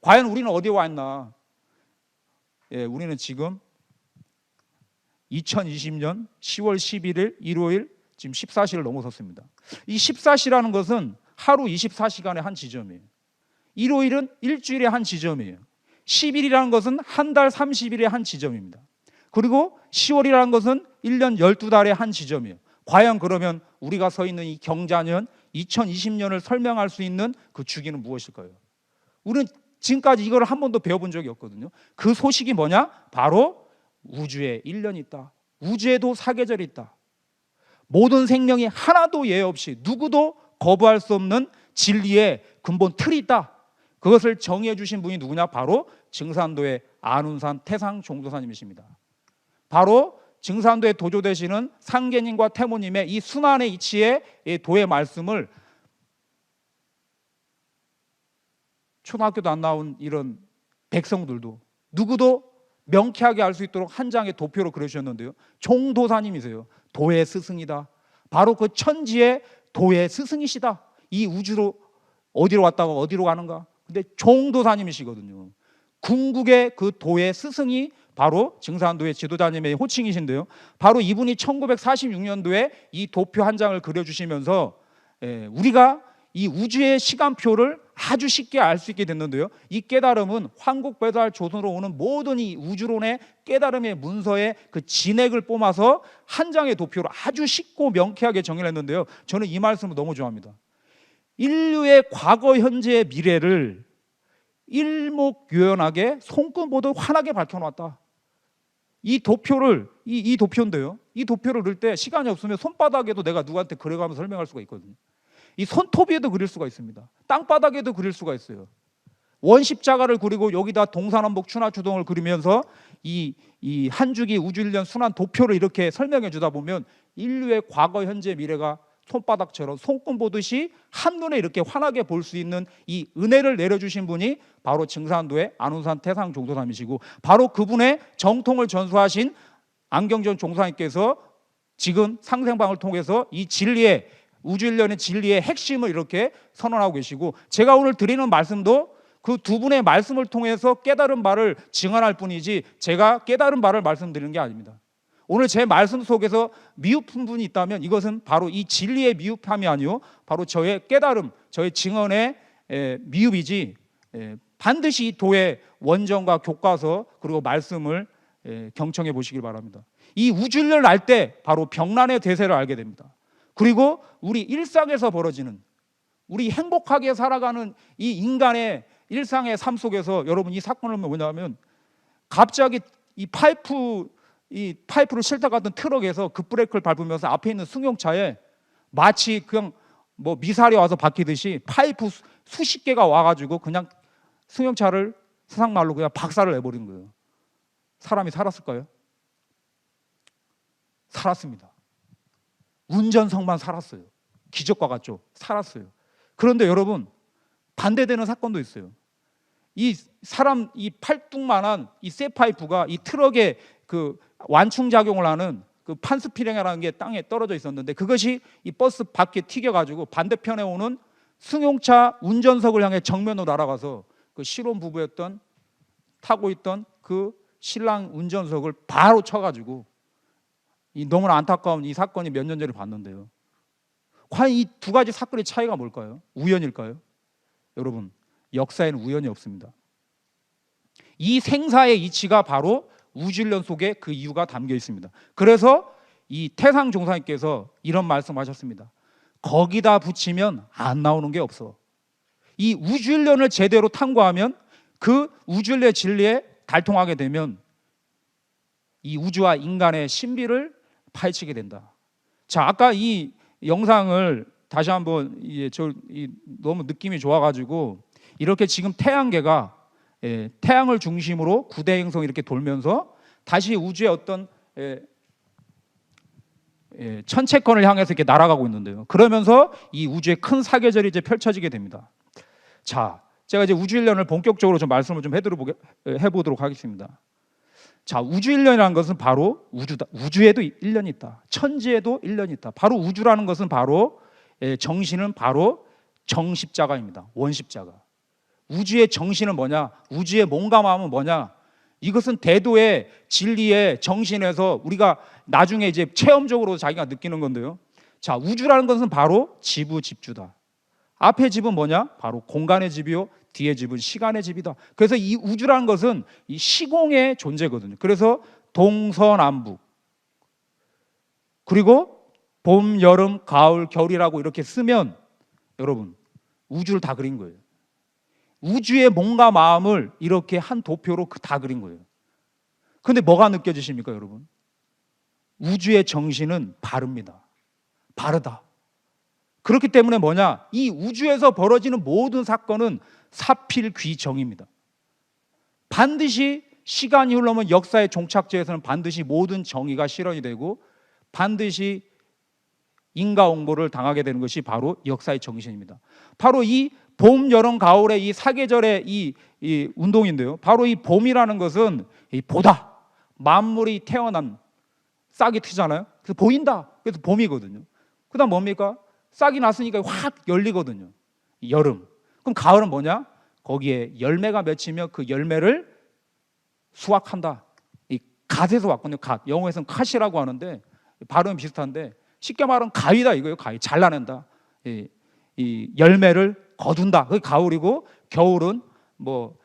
과연 우리는 어디에 와 있나? 우리는 지금 2020년 10월 11일 일요일 지금 14시를 넘어섰습니다. 이 14시라는 것은 하루 24시간의 한 지점이에요. 일요일은 일주일의 한 지점이에요. 10일이라는 것은 한 달 30일의 한 지점입니다. 그리고 10월이라는 것은 1년 12달의 한 지점이에요. 과연 그러면 우리가 서 있는 이 경자년 2020년을 설명할 수 있는 그 주기는 무엇일까요? 우리는 지금까지 이걸 한 번도 배워본 적이 없거든요. 그 소식이 뭐냐? 바로 우주에 1년이 있다. 우주에도 사계절이 있다. 모든 생명이 하나도 예외 없이 누구도 거부할 수 없는 진리의 근본 틀이 있다. 그것을 정의해 주신 분이 누구냐? 바로 증산도의 안운산 태상 종도사님이십니다. 바로 증산도에 도조되시는 상계님과 태모님의 이 순환의 이치의 도의 말씀을 초등학교도 안 나온 이런 백성들도 누구도 명쾌하게 알 수 있도록 한 장의 도표로 그려주셨는데요. 종도사님이세요. 도의 스승이다. 바로 그 천지의 도의 스승이시다. 이 우주로 어디로 왔다가 어디로 가는가? 근데 종도사님이시거든요. 궁극의 그 도의 스승이 바로 증산도의 지도자님의 호칭이신데요. 바로 이분이 1946년도에 이 도표 한 장을 그려주시면서 우리가 이 우주의 시간표를 아주 쉽게 알 수 있게 됐는데요. 이 깨달음은 황국배달 조선으로 오는 모든 이 우주론의 깨달음의 문서의 그 진액을 뿜어서 한 장의 도표로 아주 쉽고 명쾌하게 정의를 했는데요. 저는 이 말씀을 너무 좋아합니다. 인류의 과거, 현재의 미래를 일목요연하게 손끝보듯 환하게 밝혀놨다. 이 도표를 이 도표인데요. 이 도표를 넣을 때 시간이 없으면 손바닥에도 내가 누구한테 그려가면서 설명할 수가 있거든요. 이 손톱 위에도 그릴 수가 있습니다. 땅바닥에도 그릴 수가 있어요. 원십자가를 그리고 여기다 동산원복 추나추동을 그리면서 이 한 주기 우주일년 순환 도표를 이렇게 설명해 주다 보면 인류의 과거, 현재, 미래가 손바닥처럼 손금 보듯이 한눈에 이렇게 환하게 볼 수 있는 이 은혜를 내려주신 분이 바로 증산도의 안운산 태상 종도사님이시고, 바로 그분의 정통을 전수하신 안경전 종사님께서 지금 상생방을 통해서 이 진리의 우주일련의 진리의 핵심을 이렇게 선언하고 계시고, 제가 오늘 드리는 말씀도 그 두 분의 말씀을 통해서 깨달은 바를 증언할 뿐이지 제가 깨달은 바를 말씀드리는 게 아닙니다. 오늘 제 말씀 속에서 미흡한 분이 있다면 이것은 바로 이 진리의 미흡함이 아니요 바로 저의 깨달음, 저의 증언의 미흡이지, 반드시 이 도의 원전과 교과서 그리고 말씀을 경청해 보시길 바랍니다. 이 우주일련을 알 때 바로 병난의 대세를 알게 됩니다. 그리고 우리 일상에서 벌어지는, 우리 행복하게 살아가는 이 인간의 일상의 삶 속에서 여러분 이 사건을 보면 뭐냐면, 갑자기 이 파이프를 싣다 갔던 트럭에서 급브레이크를 밟으면서 앞에 있는 승용차에 마치 그냥 뭐 미사리 와서 박히듯이 파이프 수십 개가 와가지고 그냥 승용차를 세상 말로 그냥 박살을 내버린 거예요. 사람이 살았을까요? 살았습니다. 운전석만 살았어요. 기적과 같죠? 살았어요. 그런데 여러분, 반대되는 사건도 있어요. 이 사람 이 팔뚝만한 이 쇠파이프가 이 트럭에 그 완충작용을 하는 그 판스피랭이라는 게 땅에 떨어져 있었는데, 그것이 이 버스 밖에 튀겨가지고 반대편에 오는 승용차 운전석을 향해 정면으로 날아가서 그 신혼부부였던 타고 있던 그 신랑 운전석을 바로 쳐가지고, 이 너무나 안타까운 이 사건이 몇 년 전에 봤는데요. 과연 이 두 가지 사건의 차이가 뭘까요? 우연일까요? 여러분, 역사에는 우연이 없습니다. 이 생사의 이치가 바로 우주일련 속에 그 이유가 담겨 있습니다. 그래서 이 태상 종사님께서 이런 말씀하셨습니다. 거기다 붙이면 안 나오는 게 없어. 이 우주일련을 제대로 탐구하면, 그 우주일련의 진리에 달통하게 되면 이 우주와 인간의 신비를 파헤치게 된다. 자, 아까 이 영상을 다시 한번 너무 느낌이 좋아가지고, 이렇게 지금 태양계가 태양을 중심으로 구대행성 이렇게 돌면서 다시 우주의 어떤 천체권을 향해서 이렇게 날아가고 있는데요. 그러면서 이 우주의 큰 사계절이 이제 펼쳐지게 됩니다. 자, 제가 이제 우주일련을 본격적으로 좀 말씀을 좀 해보도록 하겠습니다. 자, 우주일련이라는 것은 바로 우주다. 우주에도 1년이 있다. 천지에도 1년이 있다. 바로 우주라는 것은 바로 정신은 바로 정십자가입니다. 원십자가. 우주의 정신은 뭐냐? 우주의 몸과 마음은 뭐냐? 이것은 대도의 진리의 정신에서 우리가 나중에 이제 체험적으로 자기가 느끼는 건데요. 자, 우주라는 것은 바로 지부집주다. 앞에 집은 뭐냐? 바로 공간의 집이요, 뒤에 집은 시간의 집이다. 그래서 이 우주라는 것은 이 시공의 존재거든요. 그래서 동서남북, 그리고 봄, 여름, 가을, 겨울이라고 이렇게 쓰면 여러분 우주를 다 그린 거예요. 우주의 몸과 마음을 이렇게 한 도표로 다 그린 거예요. 근데 뭐가 느껴지십니까, 여러분? 우주의 정신은 바릅니다. 바르다. 그렇기 때문에 뭐냐? 이 우주에서 벌어지는 모든 사건은 사필귀정입니다. 반드시 시간이 흘러면 역사의 종착지에서는 반드시 모든 정의가 실현이 되고 반드시 인과응보를 당하게 되는 것이 바로 역사의 정신입니다. 바로 이 봄, 여름, 가을의 이 사계절의 이 운동인데요. 바로 이 봄이라는 것은 이 보다, 만물이 태어난 싹이 트잖아요. 그래서 보인다. 그래서 봄이거든요. 그다음 뭡니까? 싹이 났으니까 확 열리거든요. 여름. 그럼 가을은 뭐냐? 거기에 열매가 맺히며 그 열매를 수확한다. 이 갓에서 왔거든요. 갓. 영어에서는 갓이라고 하는데 발음이 비슷한데 쉽게 말하면 가위다 이거예요. 가위. 잘라낸다. 이 열매를 거둔다. 그게 가을이고, 겨울은 뭐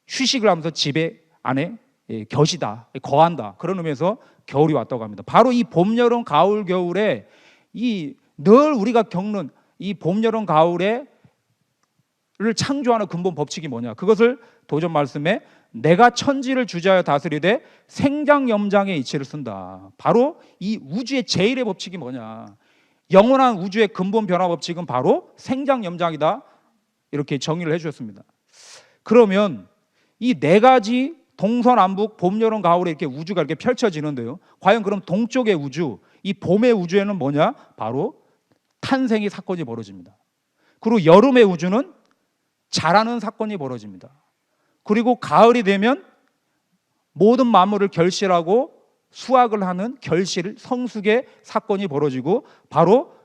휴식을 하면서 집에 안에 겨시다, 거한다. 그런 의미에서 겨울이 왔다고 합니다. 바로 이 봄, 여름, 가을, 겨울에 이 늘 우리가 겪는 이 봄, 여름, 가을에 를 창조하는 근본 법칙이 뭐냐? 그것을 도전 말씀에 내가 천지를 주자여 다스리되 생장염장의 이치를 쓴다. 바로 이 우주의 제일의 법칙이 뭐냐? 영원한 우주의 근본 변화 법칙은 바로 생장염장이다. 이렇게 정의를 해주셨습니다. 그러면 이 네 가지 동서남북 봄, 여름, 가을에 이렇게 우주가 이렇게 펼쳐지는데요. 과연 그럼 동쪽의 우주, 이 봄의 우주에는 뭐냐? 바로 탄생의 사건이 벌어집니다. 그리고 여름의 우주는 자라는 사건이 벌어집니다. 그리고 가을이 되면 모든 만물을 결실하고 수확을 하는 결실, 성숙의 사건이 벌어지고, 바로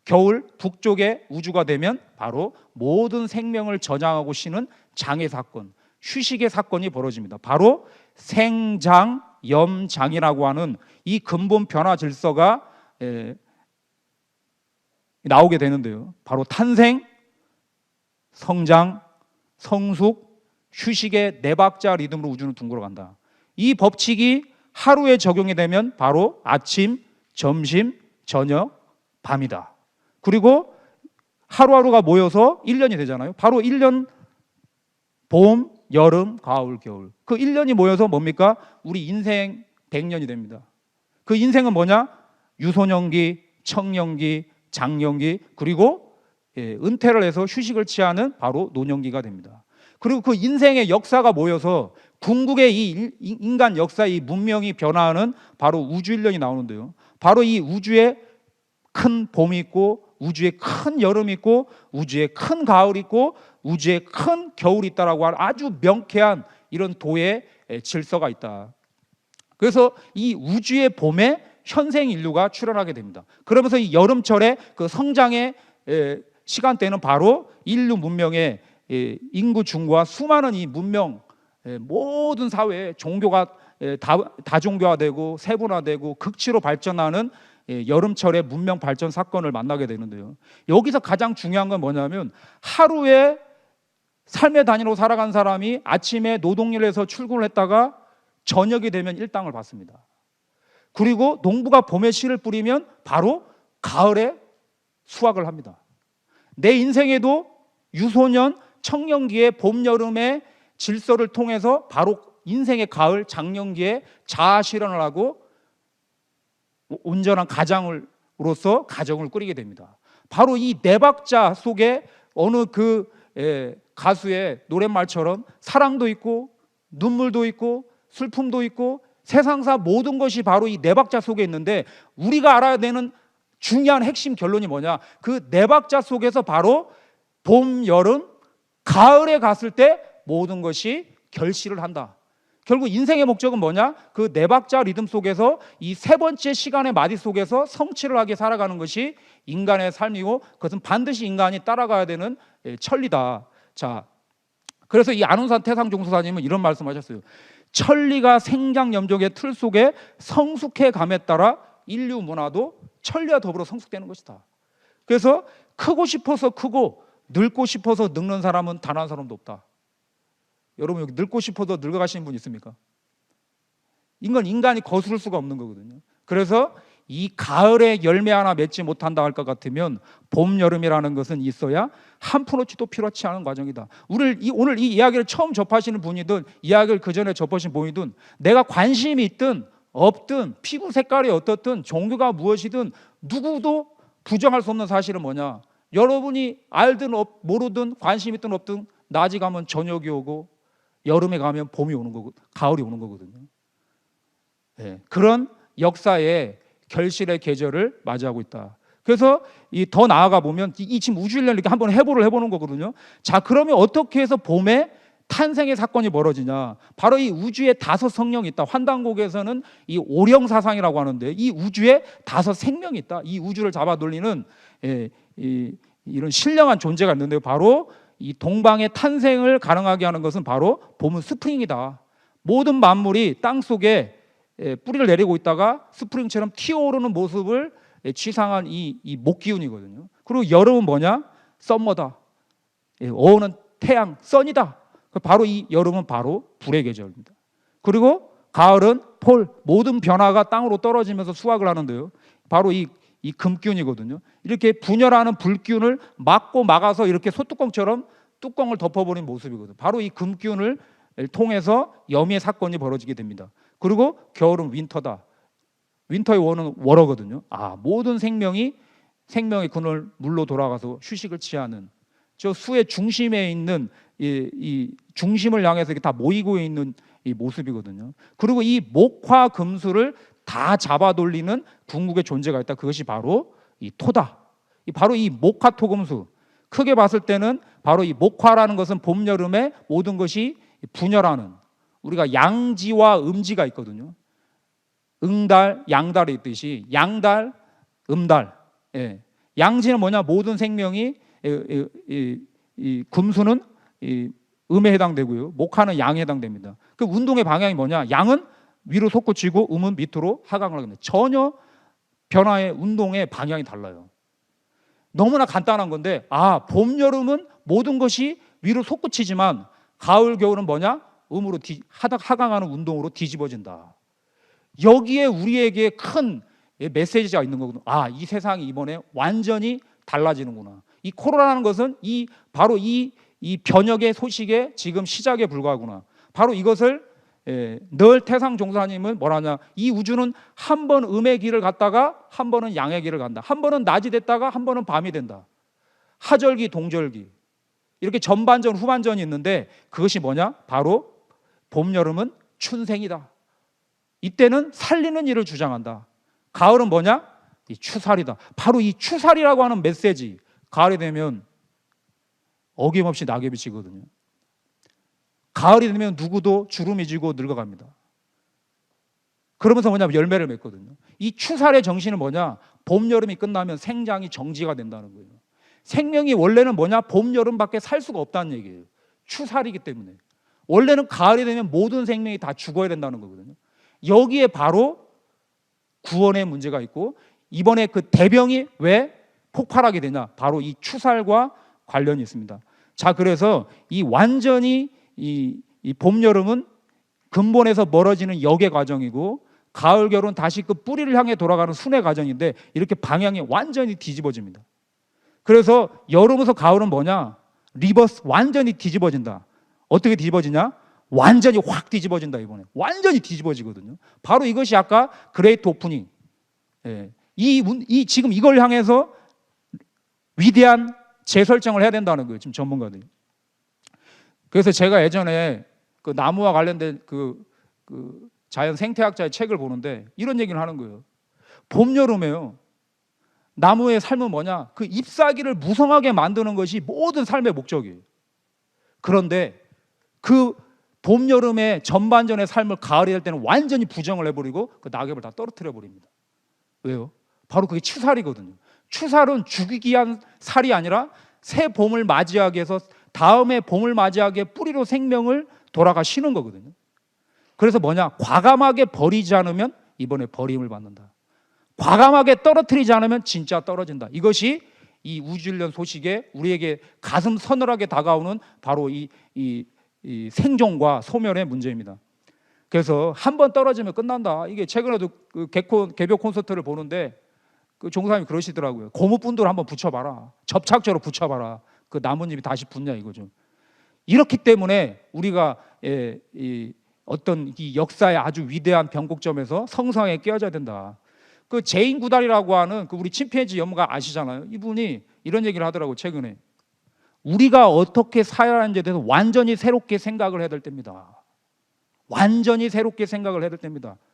겨울 북쪽의 우주가 되면 바로 모든 생명을 저장하고 쉬는 장의 사건, 휴식의 사건이 벌어집니다. 바로 생장염장이라고 하는 이 근본 변화 질서가 나오게 되는데요. 바로 탄생, 성장, 성숙, 휴식의 네 박자 리듬으로 우주는 둥글어간다. 이 법칙이 하루에 적용이 되면 바로 아침, 점심, 저녁, 밤이다. 그리고 하루하루가 모여서 1년이 되잖아요. 바로 1년, 봄, 여름, 가을, 겨울. 그 1년이 모여서 뭡니까? 우리 인생 100년이 됩니다. 그 인생은 뭐냐? 유소년기, 청년기, 장년기, 그리고 은퇴를 해서 휴식을 취하는 바로 노년기가 됩니다. 그리고 그 인생의 역사가 모여서 궁극의 이 인간 역사의 이 문명이 변화하는 바로 우주 1년이 나오는데요. 바로 이 우주에 큰 봄이 있고, 우주에 큰 여름이 있고, 우주에 큰 가을이 있고, 우주에 큰 겨울이 있다라고 하는 아주 명쾌한 이런 도의 질서가 있다. 그래서 이 우주의 봄에 현생 인류가 출현하게 됩니다. 그러면서 이 여름철에 그 성장의 시간대는 바로 인류 문명의 인구 증가와 수많은 이 문명, 모든 사회에 종교가 다종교화되고 세분화되고 극치로 발전하는 여름철의 문명 발전 사건을 만나게 되는데요. 여기서 가장 중요한 건 뭐냐면, 하루에 삶의 단위로 살아간 사람이 아침에 노동일을 해서 출근을 했다가 저녁이 되면 일당을 받습니다. 그리고 농부가 봄에 씨를 뿌리면 바로 가을에 수확을 합니다. 내 인생에도 유소년, 청년기의 봄, 여름의 질서를 통해서 바로 인생의 가을, 장년기에 자아 실현을 하고 온전한 가장으로서 가정을 꾸리게 됩니다. 바로 이 네 박자 속에 어느 그 가수의 노랫말처럼 사랑도 있고 눈물도 있고 슬픔도 있고 세상사 모든 것이 바로 이 네 박자 속에 있는데, 우리가 알아야 되는 중요한 핵심 결론이 뭐냐? 그 네 박자 속에서 바로 봄, 여름, 가을에 갔을 때 모든 것이 결실을 한다. 결국 인생의 목적은 뭐냐? 그 네 박자 리듬 속에서 이 세 번째 시간의 마디 속에서 성취를 하게 살아가는 것이 인간의 삶이고, 그것은 반드시 인간이 따라가야 되는 천리다. 자, 그래서 이 안훈산 태상종수사님은 이런 말씀하셨어요. 천리가 생장염종의 틀 속에 성숙해 감에 따라 인류 문화도 천리와 더불어 성숙되는 것이다. 그래서 크고 싶어서 크고 늙고 싶어서 늙는 사람은 단 한 사람도 없다. 여러분 여기 늙고 싶어서 늙어가시는 분 있습니까? 이건 인간이 거스를 수가 없는 거거든요. 그래서 이 가을에 열매 하나 맺지 못한다 할 것 같으면 봄, 여름이라는 것은 있어야 한 푼어치도 필요치 않은 과정이다. 오늘 이 이야기를 처음 접하시는 분이든 이야기를 그 전에 접하신 분이든 내가 관심이 있든 없든 피부 색깔이 어떻든 종교가 무엇이든 누구도 부정할 수 없는 사실은 뭐냐? 여러분이 알든 모르든 관심 있든 없든 낮이 가면 저녁이 오고 여름에 가면 봄이 오는 거고 가을이 오는 거거든요. 네, 그런 역사의 결실의 계절을 맞이하고 있다. 그래서 더 나아가 보면 이 지금 우주일년 이렇게 한번 해보는 거거든요. 자, 그러면 어떻게 해서 봄에 탄생의 사건이 벌어지냐? 바로 이 우주에 5 성령이 있다. 환단곡에서는 이 오령 사상이라고 하는데 이 우주에 5 생명이 있다. 이 우주를 잡아 돌리는 이런 신령한 존재가 있는데요. 바로 이 동방의 탄생을 가능하게 하는 것은 바로 봄은 스프링이다. 모든 만물이 땅 속에 뿌리를 내리고 있다가 스프링처럼 튀어오르는 모습을 치상한 이 목기운이거든요. 그리고 여름은 뭐냐? 썸머다. 어는 태양, 선이다. 바로 이 여름은 바로 불의 계절입니다. 그리고 가을은 폴, 모든 변화가 땅으로 떨어지면서 수확을 하는데요. 바로 이 금기운이거든요. 이렇게 분열하는 불기운을 막고 막아서 이렇게 소뚜껑처럼 뚜껑을 덮어버린 모습이거든요. 바로 이 금기운을 통해서 여미의 사건이 벌어지게 됩니다. 그리고 겨울은 윈터다. 윈터의 원은 월어거든요. 모든 생명의 그늘 물로 돌아가서 휴식을 취하는 저 수의 중심에 있는 이 중심을 향해서 이렇게 다 모이고 있는 이 모습이거든요. 그리고 이 목화 금수를 다 잡아 돌리는 궁극의 존재가 있다. 그것이 바로 이 토다. 바로 이 목화 토금수. 크게 봤을 때는 바로 이 목화라는 것은 봄, 여름에 모든 것이 분열하는 우리가 양지와 음지가 있거든요. 응달, 양달이 있듯이 양달, 음달. 양지는 뭐냐? 모든 생명이 이 금수는 음에 해당되고요. 목화는 양에 해당됩니다. 그 운동의 방향이 뭐냐? 양은 위로 솟구치고 음은 밑으로 하강을 합니다. 전혀 변화의 운동의 방향이 달라요. 너무나 간단한 건데 봄, 여름은 모든 것이 위로 솟구치지만 가을, 겨울은 뭐냐? 음으로 하강하는 운동으로 뒤집어진다. 여기에 우리에게 큰 메시지가 있는 거거든요. 이 세상이 이번에 완전히 달라지는구나. 이 코로나라는 것은 바로 이 변혁의 소식의 지금 시작에 불과하구나. 바로 이것을 늘 태상종사님은 뭐라냐? 이 우주는 한 번 음의 길을 갔다가 한 번은 양의 길을 간다. 한 번은 낮이 됐다가 한 번은 밤이 된다. 하절기, 동절기. 이렇게 전반전, 후반전이 있는데 그것이 뭐냐? 바로 봄, 여름은 춘생이다. 이때는 살리는 일을 주장한다. 가을은 뭐냐? 이 추살이다. 바로 이 추살이라고 하는 메시지. 가을이 되면 어김없이 낙엽이 지거든요. 가을이 되면 누구도 주름이 지고 늙어갑니다. 그러면서 뭐냐? 열매를 맺거든요. 이 추살의 정신은 뭐냐? 봄, 여름이 끝나면 생장이 정지가 된다는 거예요. 생명이 원래는 뭐냐? 봄, 여름밖에 살 수가 없다는 얘기예요. 추살이기 때문에. 원래는 가을이 되면 모든 생명이 다 죽어야 된다는 거거든요. 여기에 바로 구원의 문제가 있고 이번에 그 대병이 왜 폭발하게 되냐? 바로 이 추살과 관련이 있습니다. 자, 그래서 이 완전히 이 봄, 여름은 근본에서 멀어지는 역의 과정이고 가을, 겨울은 다시 그 뿌리를 향해 돌아가는 순의 과정인데 이렇게 방향이 완전히 뒤집어집니다. 그래서 여름에서 가을은 뭐냐? 리버스, 완전히 뒤집어진다. 어떻게 뒤집어지냐? 완전히 확 뒤집어진다. 이번에 완전히 뒤집어지거든요. 바로 이것이 아까 그레이트 오프닝. 지금 이걸 향해서 위대한 재설정을 해야 된다는 거예요. 지금 전문가들이. 그래서 제가 예전에 그 나무와 관련된 그 자연 생태학자의 책을 보는데 이런 얘기를 하는 거예요. 봄, 여름에요. 나무의 삶은 뭐냐? 그 잎사귀를 무성하게 만드는 것이 모든 삶의 목적이에요. 그런데 그 봄, 여름의 전반전의 삶을 가을이 될 때는 완전히 부정을 해버리고 그 낙엽을 다 떨어뜨려 버립니다. 왜요? 바로 그게 추살이거든요. 추살은 죽이기 위한 살이 아니라 새 봄을 맞이하기 위해서 다음에 봄을 맞이하기에 뿌리로 생명을 돌아가시는 거거든요. 그래서 뭐냐? 과감하게 버리지 않으면 이번에 버림을 받는다. 과감하게 떨어뜨리지 않으면 진짜 떨어진다. 이것이 이 우주일련 소식에 우리에게 가슴 서늘하게 다가오는 바로 이 생존과 소멸의 문제입니다. 그래서 한 번 떨어지면 끝난다. 이게 최근에도 그 개벽 콘서트를 보는데 그 종사님이 그러시더라고요. 고무분들 한번 붙여봐라. 접착제로 붙여봐라. 그 나뭇잎이 다시 붙냐 이거죠. 이렇기 때문에 우리가 어떤 이 역사의 아주 위대한 변곡점에서 성상에 끼어져야 된다. 그 제인 구달이라고 하는 그 우리 침팬지 연구가 아시잖아요. 이분이 이런 얘기를 하더라고요. 최근에 우리가 어떻게 살아가는지에 대해서 완전히 새롭게 생각을 해야 될 때입니다. 완전히 새롭게 생각을 해야 될 때입니다.